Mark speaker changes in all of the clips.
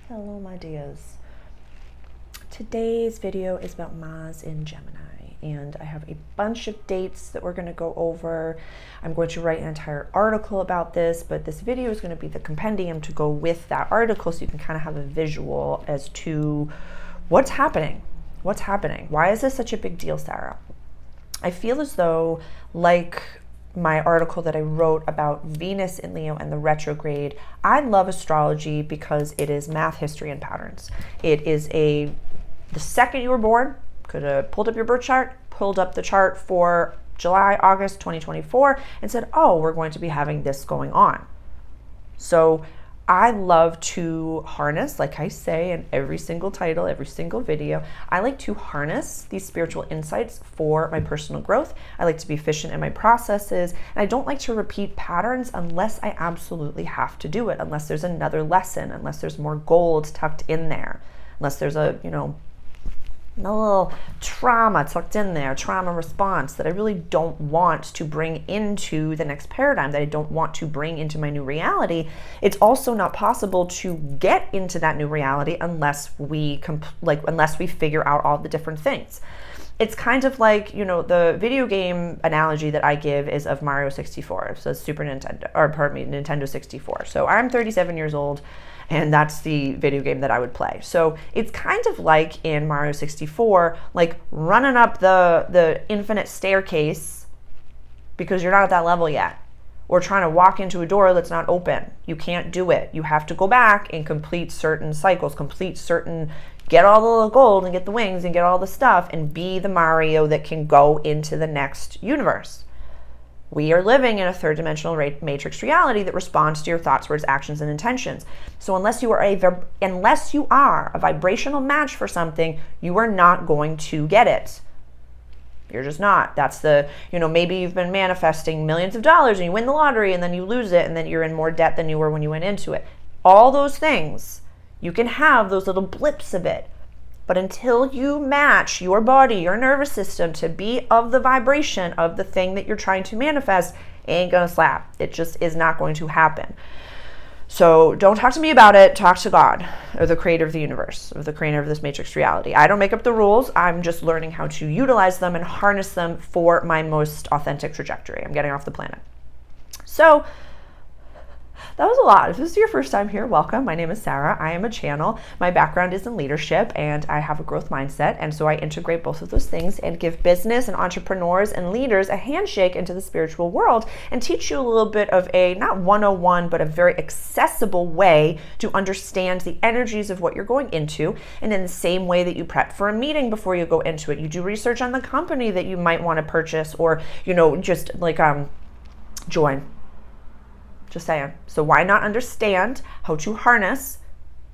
Speaker 1: Hello, my dears. Today's video is about Mars in Gemini, and I have a bunch of dates that we're going to go over. I'm going to write an entire article about this, but this video is going to be the compendium to go with that article so you can kind of have a visual as to what's happening. What's happening? Why is this such a big deal, Sarah? I feel as though, like my article that I wrote about Venus in Leo and the retrograde, I love astrology because it is math, history, and patterns. It is the second you were born, could have pulled up your birth chart, pulled up the chart for July, August 2024, and said, oh, we're going to be having this going on. So I love to harness, like I say in every single title, every single video, I like to harness these spiritual insights for my personal growth. I like to be efficient in my processes, and I don't like to repeat patterns unless I absolutely have to do it, unless there's another lesson, unless there's more gold tucked in there, unless there's a little trauma tucked in there, trauma response that I really don't want to bring into the next paradigm, that I don't want to bring into my new reality. It's also not possible to get into that new reality unless we figure out all the different things. It's kind of like, the video game analogy that I give is of Mario 64, so Nintendo 64. So I'm 37 years old, and that's the video game that I would play. So it's kind of like in Mario 64, like running up the infinite staircase because you're not at that level yet, or trying to walk into a door that's not open. You can't do it. You have to go back and complete certain cycles, get all the gold and get the wings and get all the stuff and be the Mario that can go into the next universe. We are living in a third dimensional matrix reality that responds to your thoughts, words, actions, and intentions. So unless you are a vibrational match for something, you are not going to get it. You're just not. That's maybe you've been manifesting millions of dollars and you win the lottery and then you lose it and then you're in more debt than you were when you went into it. All those things, you can have those little blips of it. But until you match your body, your nervous system to be of the vibration of the thing that you're trying to manifest, it ain't gonna slap. It just is not going to happen. So don't talk to me about it. Talk to God, or the creator of the universe, or the creator of this matrix reality. I don't make up the rules. I'm just learning how to utilize them and harness them for my most authentic trajectory. I'm getting off the planet. So that was a lot. If this is your first time here, welcome. My name is Sarah. I am a channel. My background is in leadership and I have a growth mindset. And so I integrate both of those things and give business and entrepreneurs and leaders a handshake into the spiritual world and teach you a little bit of a, not 101, but a very accessible way to understand the energies of what you're going into. And in the same way that you prep for a meeting before you go into it, you do research on the company that you might want to purchase or, just like join. Just saying. So why not understand how to harness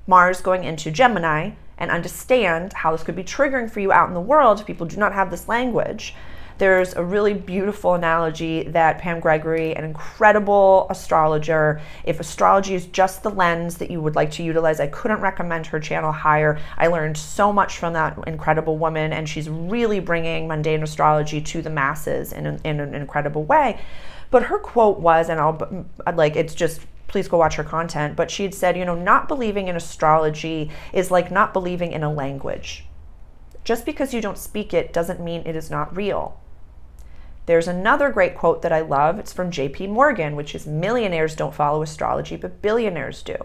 Speaker 1: Mars going into Gemini and understand how this could be triggering for you out in the world if people do not have this language? There's a really beautiful analogy that Pam Gregory, an incredible astrologer, if astrology is just the lens that you would like to utilize, I couldn't recommend her channel higher. I learned so much from that incredible woman, and she's really bringing mundane astrology to the masses in an incredible way. But her quote was, and it's just, please go watch her content, but she had said, not believing in astrology is like not believing in a language. Just because you don't speak it doesn't mean it is not real. There's another great quote that I love. It's from J.P. Morgan, which is, millionaires don't follow astrology, but billionaires do.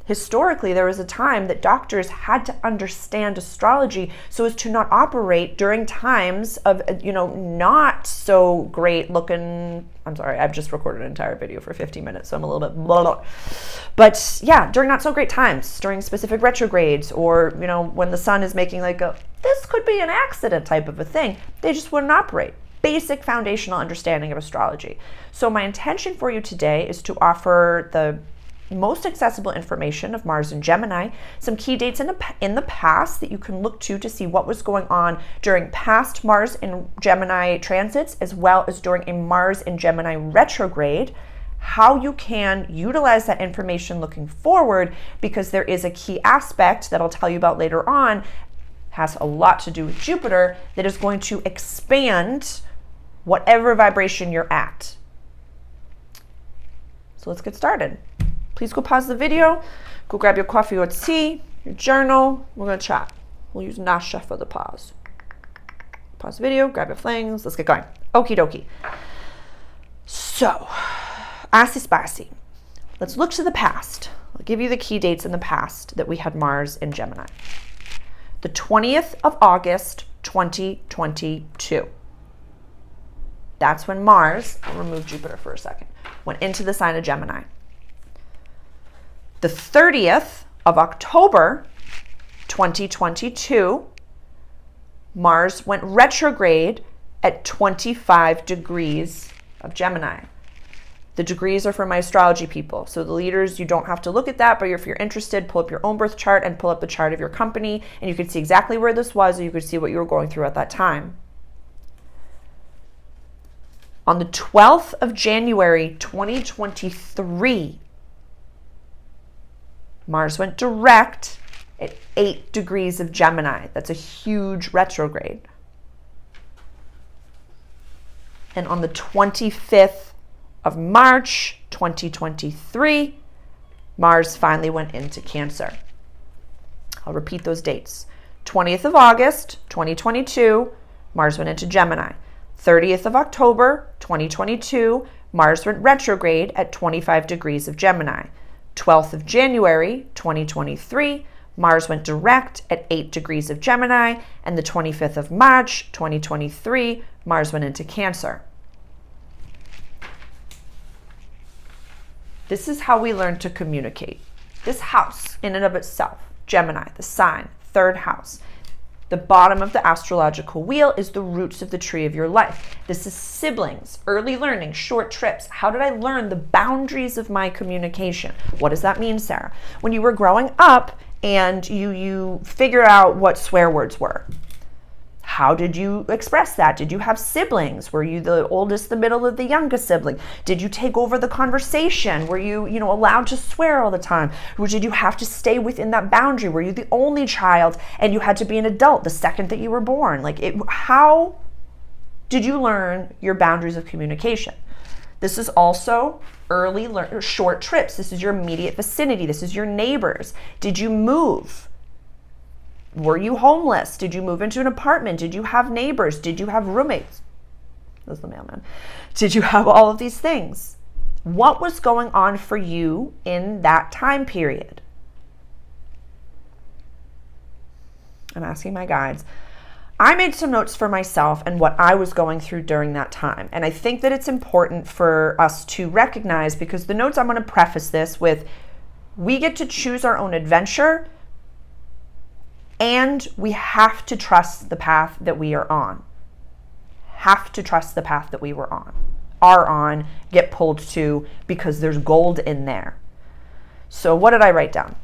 Speaker 1: Historically, there was a time that doctors had to understand astrology so as to not operate during times of, not so great looking. I'm sorry, I've just recorded an entire video for 50 minutes, so I'm a little bit blah, blah. But yeah, during not so great times, during specific retrogrades, or, when the sun is making this could be an accident type of a thing, they just wouldn't operate. Basic foundational understanding of astrology. So my intention for you today is to offer the most accessible information of Mars and Gemini, some key dates in the past that you can look to see what was going on during past Mars and Gemini transits, as well as during a Mars and Gemini retrograde, how you can utilize that information looking forward, because there is a key aspect that I'll tell you about later on, has a lot to do with Jupiter, that is going to expand whatever vibration you're at. So let's get started. Please go pause the video, go grab your coffee or tea, your journal. We're going to chat. We'll use Nasha for the pause. Pause the video, grab your flings. Let's get going. Okie dokie. So, assy spicy. Let's look to the past. I'll give you the key dates in the past that we had Mars in Gemini. The 20th of August, 2022. That's when Mars, I'll remove Jupiter for a second, went into the sign of Gemini. The 30th of October, 2022, Mars went retrograde at 25 degrees of Gemini. The degrees are for my astrology people. So the leaders, you don't have to look at that, but if you're interested, pull up your own birth chart and pull up the chart of your company, and you can see exactly where this was, or you could see what you were going through at that time. On the 12th of January, 2023, Mars went direct at 8 degrees of Gemini. That's a huge retrograde. And on the 25th of March, 2023, Mars finally went into Cancer. I'll repeat those dates. 20th of August, 2022, Mars went into Gemini. 30th of October, 2022, Mars went retrograde at 25 degrees of Gemini. 12th of January, 2023, Mars went direct at 8 degrees of Gemini, and the 25th of March, 2023, Mars went into Cancer. This is how we learn to communicate. This house, in and of itself, Gemini, the sign, third house. The bottom of the astrological wheel is the roots of the tree of your life. This is siblings, early learning, short trips. How did I learn the boundaries of my communication? What does that mean, Sarah? When you were growing up and you figure out what swear words were, how did you express that? Did you have siblings? Were you the oldest, the middle, or the youngest sibling? Did you take over the conversation? Were you allowed to swear all the time? Or did you have to stay within that boundary? Were you the only child and you had to be an adult the second that you were born? How did you learn your boundaries of communication? This is also short trips. This is your immediate vicinity. This is your neighbors. Did you move? Were you homeless? Did you move into an apartment? Did you have neighbors? Did you have roommates? That's the mailman. Did you have all of these things? What was going on for you in that time period? I'm asking my guides. I made some notes for myself and what I was going through during that time. And I think that it's important for us to recognize, because the notes, I'm going to preface this with, we get to choose our own adventure, and we have to trust the path that we are on. Have to trust the path that we are on, get pulled to, because there's gold in there. So what did I write down?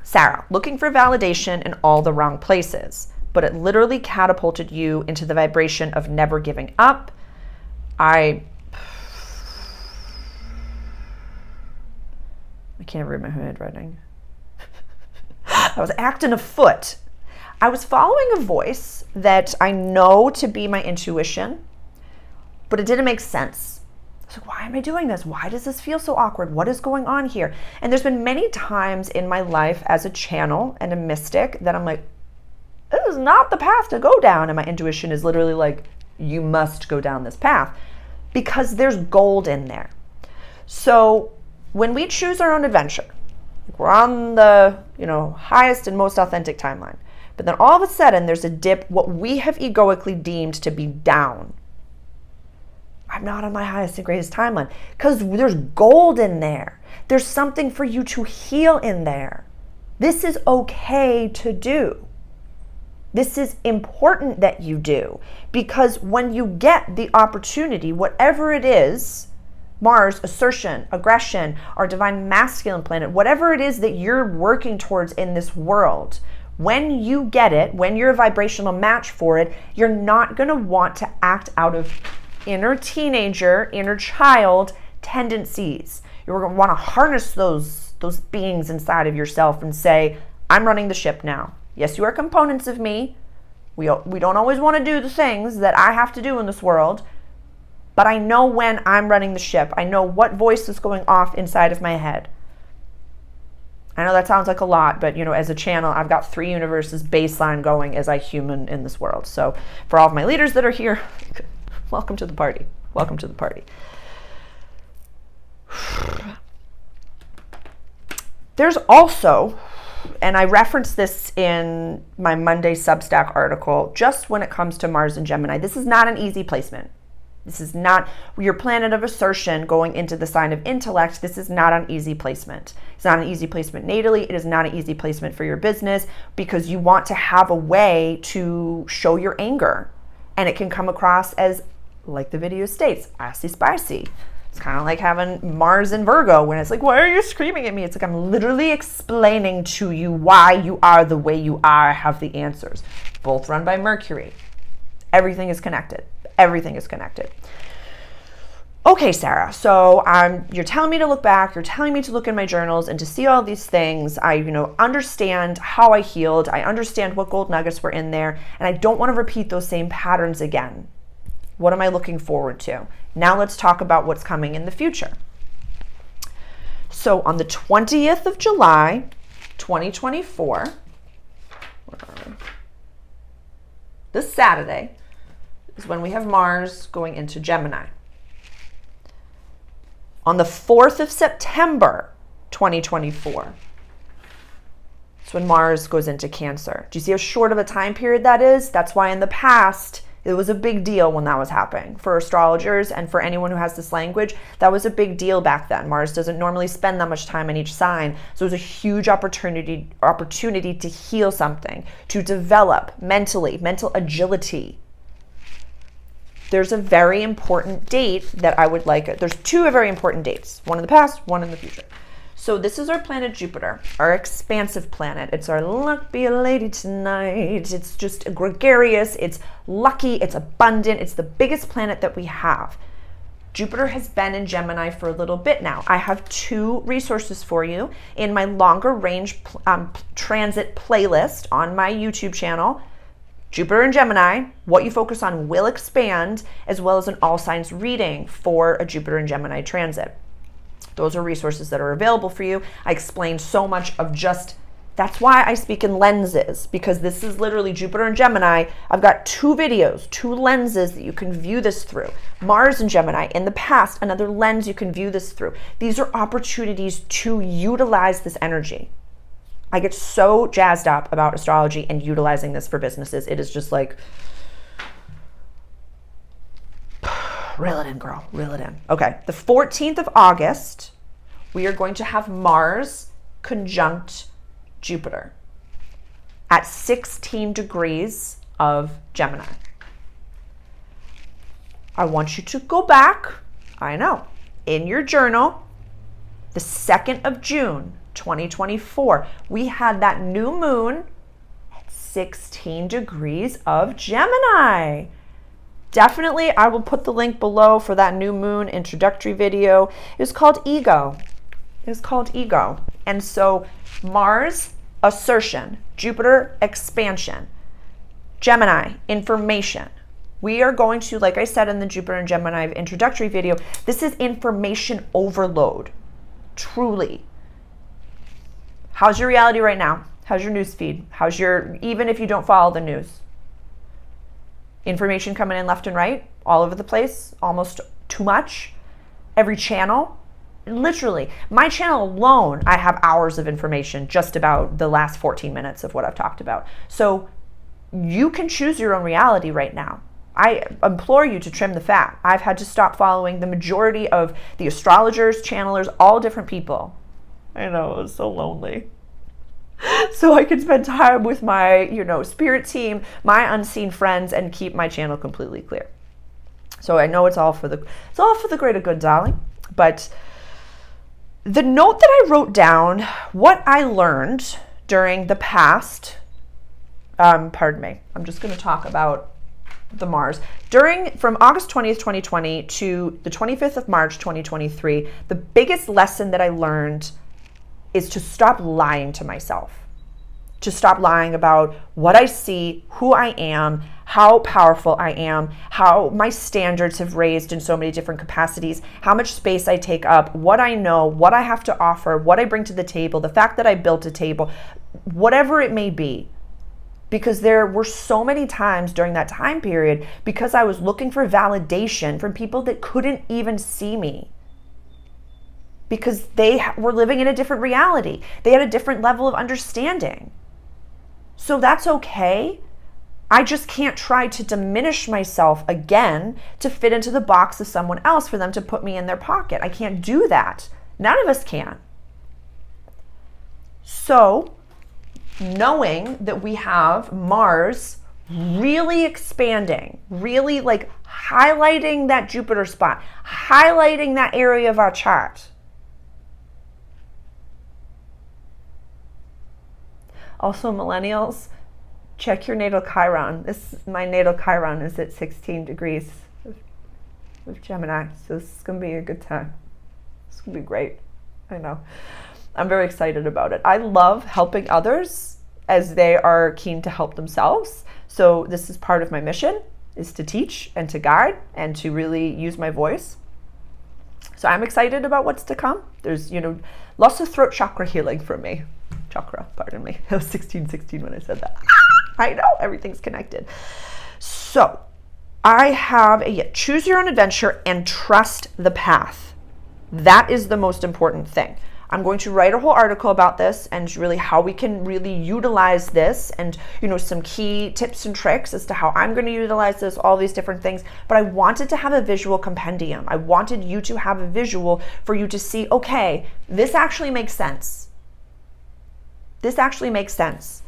Speaker 1: Sarah, looking for validation in all the wrong places, but it literally catapulted you into the vibration of never giving up. I can't read my handwriting. I was acting a foot. I was following a voice that I know to be my intuition, but it didn't make sense. I was like, why am I doing this? Why does this feel so awkward? What is going on here? And there's been many times in my life as a channel and a mystic that I'm like, this is not the path to go down. And my intuition is literally like, you must go down this path, because there's gold in there. So when we choose our own adventure, we're on the highest and most authentic timeline. But then all of a sudden there's a dip, what we have egoically deemed to be down. I'm not on my highest and greatest timeline, because there's gold in there. There's something for you to heal in there. This is okay to do. This is important that you do, because when you get the opportunity, whatever it is, Mars, assertion, aggression, our divine masculine planet, whatever it is that you're working towards in this world, when you get it, when you're a vibrational match for it, you're not going to want to act out of inner teenager, inner child tendencies. You're going to want to harness those beings inside of yourself and say, I'm running the ship now. Yes, you are components of me. We don't always want to do the things that I have to do in this world, but I know when I'm running the ship. I know what voice is going off inside of my head. I know that sounds like a lot, but as a channel, I've got 3 universes baseline going as I human in this world. So for all of my leaders that are here, welcome to the party. Welcome to the party. There's also, and I referenced this in my Monday Substack article, just when it comes to Mars and Gemini, this is not an easy placement. This is not your planet of assertion going into the sign of intellect. This is not an easy placement. It's not an easy placement natally. It is not an easy placement for your business because you want to have a way to show your anger. And it can come across as, like the video states, assy spicy. It's kind of like having Mars in Virgo when it's like, why are you screaming at me? It's like, I'm literally explaining to you why you are the way you are. I have the answers. Both run by Mercury. Everything is connected. Everything is connected. Okay, Sarah, so you're telling me to look back, you're telling me to look in my journals and to see all these things. I understand how I healed. I understand what gold nuggets were in there, and I don't want to repeat those same patterns again. What am I looking forward to? Now let's talk about what's coming in the future. So on the 20th of July, 2024, this Saturday, is when we have Mars going into Gemini. On the 4th of September, 2024, it's when Mars goes into Cancer. Do you see how short of a time period that is? That's why in the past, it was a big deal when that was happening. For astrologers and for anyone who has this language, that was a big deal back then. Mars doesn't normally spend that much time in each sign. So it was a huge opportunity to heal something, to develop mentally, mental agility. There's a very important date that I would like. There's 2 very important dates, one in the past, one in the future. So this is our planet Jupiter, our expansive planet. It's our luck be a lady tonight. It's just gregarious, it's lucky, it's abundant. It's the biggest planet that we have. Jupiter has been in Gemini for a little bit now. I have 2 resources for you in my longer range transit playlist on my YouTube channel. Jupiter and Gemini, what you focus on will expand, as well as an all signs reading for a Jupiter and Gemini transit. Those are resources that are available for you. I explained so much of that's why I speak in lenses, because this is literally Jupiter and Gemini. I've got 2 videos, 2 lenses that you can view this through. Mars and Gemini, in the past, another lens you can view this through. These are opportunities to utilize this energy. I get so jazzed up about astrology and utilizing this for businesses. It is just like, reel it in, girl, reel it in. Okay, the 14th of August, we are going to have Mars conjunct Jupiter at 16 degrees of Gemini. I want you to go back, I know, in your journal, the 2nd of June, 2024, we had that new moon at 16 degrees of Gemini. Definitely, I will put the link below for that new moon introductory video. It was called Ego. It was called Ego. And so Mars, assertion, Jupiter, expansion, Gemini, information. We are going to, like I said in the Jupiter and Gemini introductory video, this is information overload, truly. How's your reality right now? How's your news feed? Even if you don't follow the news? Information coming in left and right, all over the place, almost too much. Every channel, literally. My channel alone, I have hours of information just about the last 14 minutes of what I've talked about. So you can choose your own reality right now. I implore you to trim the fat. I've had to stop following the majority of the astrologers, channelers, all different people. I know, it was so lonely. So I could spend time with my, spirit team, my unseen friends, and keep my channel completely clear. So I know it's all for the greater good, darling. But the note that I wrote down, what I learned during the past, I'm just going to talk about the Mars. From August 20th, 2020 to the 25th of March, 2023, the biggest lesson that I learned is to stop lying to myself. to stop lying about what I see, who I am, how powerful I am, how my standards have raised in so many different capacities, how much space I take up, what I know, what I have to offer, what I bring to the table, the fact that I built a table, whatever it may be. Because there were so many times during that time period, because I was looking for validation from people that couldn't even see me. Because they were living in a different reality. They had a different level of understanding. So that's okay. I just can't try to diminish myself again to fit into the box of someone else for them to put me in their pocket. I can't do that. None of us can. So, knowing that we have Mars really expanding, really like highlighting that Jupiter spot, highlighting that area of our chart. Also, millennials, check your natal Chiron. My natal Chiron is at 16 degrees with Gemini, so this is going to be a good time. It's going to be great. I know. I'm very excited about it. I love helping others as they are keen to help themselves. So this is part of my mission, is to teach and to guide and to really use my voice. So I'm excited about what's to come. There's, lots of throat chakra healing for me. Pardon me. I was 16 when I said that. I know, everything's connected. So I have choose your own adventure and trust the path. That is the most important thing. I'm going to write a whole article about this and really how we can really utilize this and, some key tips and tricks as to how I'm going to utilize this, all these different things. But I wanted to have a visual compendium. I wanted you to have a visual for you to see, okay, this actually makes sense. This actually makes sense.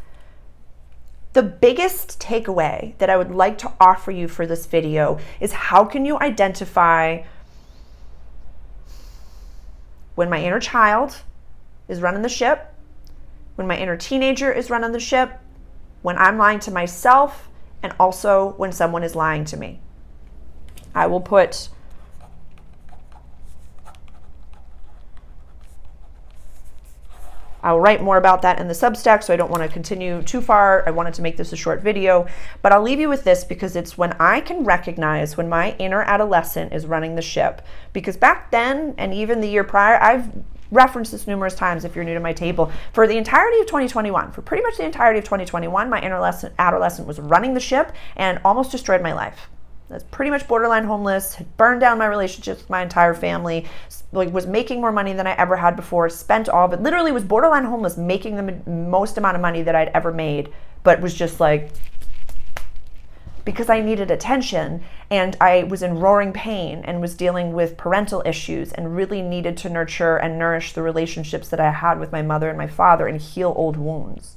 Speaker 1: The biggest takeaway that I would like to offer you for this video is how can you identify when my inner child is running the ship, when my inner teenager is running the ship, when I'm lying to myself, and also when someone is lying to me. I'll write more about that in the Substack, so I don't want to continue too far. I wanted to make this a short video, but I'll leave you with this because it's when I can recognize when my inner adolescent is running the ship. Because back then, and even the year prior, I've referenced this numerous times if you're new to my table, for the entirety of 2021, for pretty much the entirety of 2021, my inner adolescent was running the ship and almost destroyed my life. I was pretty much borderline homeless, had burned down my relationships with my entire family, was making more money than I ever had before, spent all of it, literally was borderline homeless, making the most amount of money that I'd ever made, but was just because I needed attention and I was in roaring pain and was dealing with parental issues and really needed to nurture and nourish the relationships that I had with my mother and my father and heal old wounds.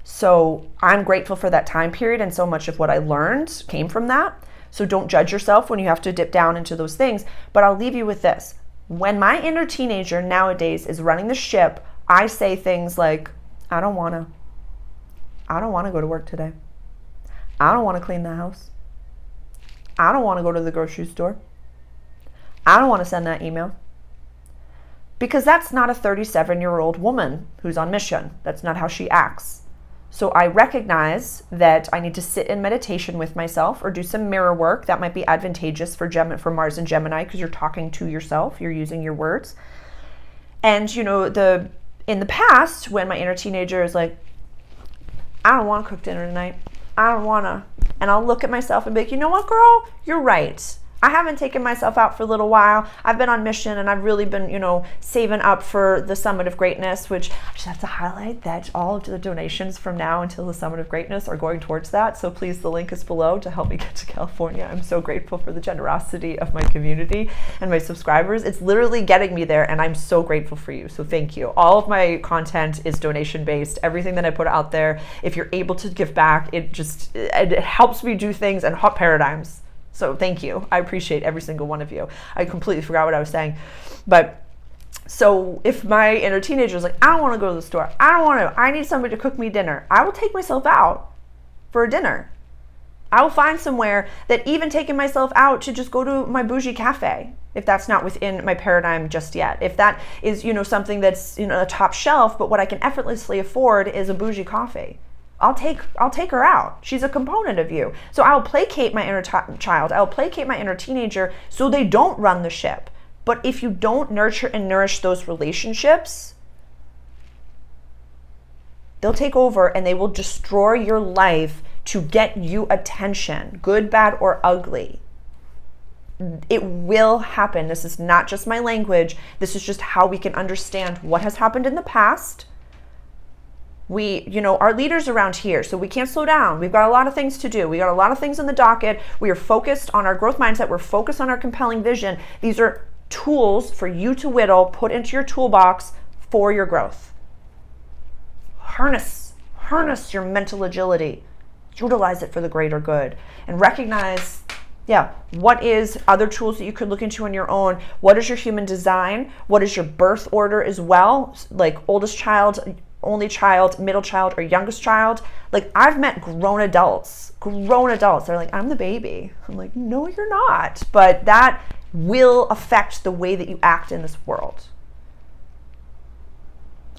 Speaker 1: So I'm grateful for that time period, and so much of what I learned came from that. So don't judge yourself when you have to dip down into those things. But I'll leave you with this. When my inner teenager nowadays is running the ship, I say things like, I don't want to go to work today. I don't want to clean the house. I don't want to go to the grocery store. I don't want to send that email. Because that's not a 37-year-old woman who's on mission. That's not how she acts. So I recognize that I need to sit in meditation with myself or do some mirror work. That might be advantageous for Mars and Gemini because you're talking to yourself, you're using your words. And in the past, when my inner teenager is like, I don't want to cook dinner tonight. I don't want to. And I'll look at myself and be like, you know what, girl? You're right. I haven't taken myself out for a little while. I've been on mission and I've really been, saving up for the Summit of Greatness, which I just have to highlight that all of the donations from now until the Summit of Greatness are going towards that. So please, the link is below to help me get to California. I'm so grateful for the generosity of my community and my subscribers. It's literally getting me there and I'm so grateful for you. So thank you. All of my content is donation based. Everything that I put out there, if you're able to give back, it helps me do things and hot paradigms. So thank you. I appreciate every single one of you. I completely forgot what I was saying. But so if my inner teenager is like, I don't want to go to the store. I need somebody to cook me dinner. I will take myself out for a dinner. I'll find somewhere that even taking myself out to just go to my bougie cafe, if that's not within my paradigm just yet. If that is, something that's, a top shelf, but what I can effortlessly afford is a bougie coffee. I'll take her out. She's a component of you. So I'll placate my inner child. I'll placate my inner teenager so they don't run the ship. But if you don't nurture and nourish those relationships, they'll take over and they will destroy your life to get you attention, good, bad, or ugly. It will happen. This is not just my language. This is just how we can understand what has happened in the past. We, our leaders around here, so we can't slow down. We've got a lot of things to do. We got a lot of things in the docket. We are focused on our growth mindset. We're focused on our compelling vision. These are tools for you to whittle, put into your toolbox for your growth. Harness your mental agility. Utilize it for the greater good, and recognize, what is other tools that you could look into on your own? What is your human design? What is your birth order as well? Like oldest child, only child, middle child, or youngest child. Like I've met grown adults. They're like, I'm the baby. I'm like, no, you're not. But that will affect the way that you act in this world.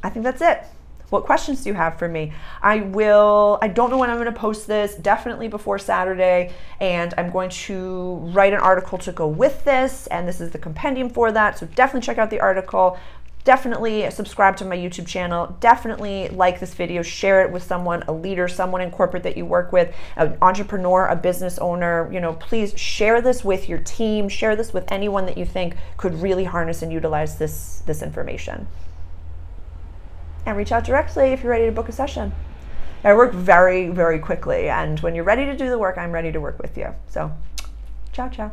Speaker 1: I think that's it. What questions do you have for me? I don't know when I'm going to post this, definitely before Saturday, and I'm going to write an article to go with this, and this is the compendium for that, so definitely check out the article. Definitely subscribe to my YouTube channel. Definitely like this video, share it with someone, a leader, someone in corporate that you work with, an entrepreneur, a business owner. Please share this with your team, share this with anyone that you think could really harness and utilize this information. And reach out directly if you're ready to book a session. I work very, very quickly, and when you're ready to do the work, I'm ready to work with you. So, ciao, ciao.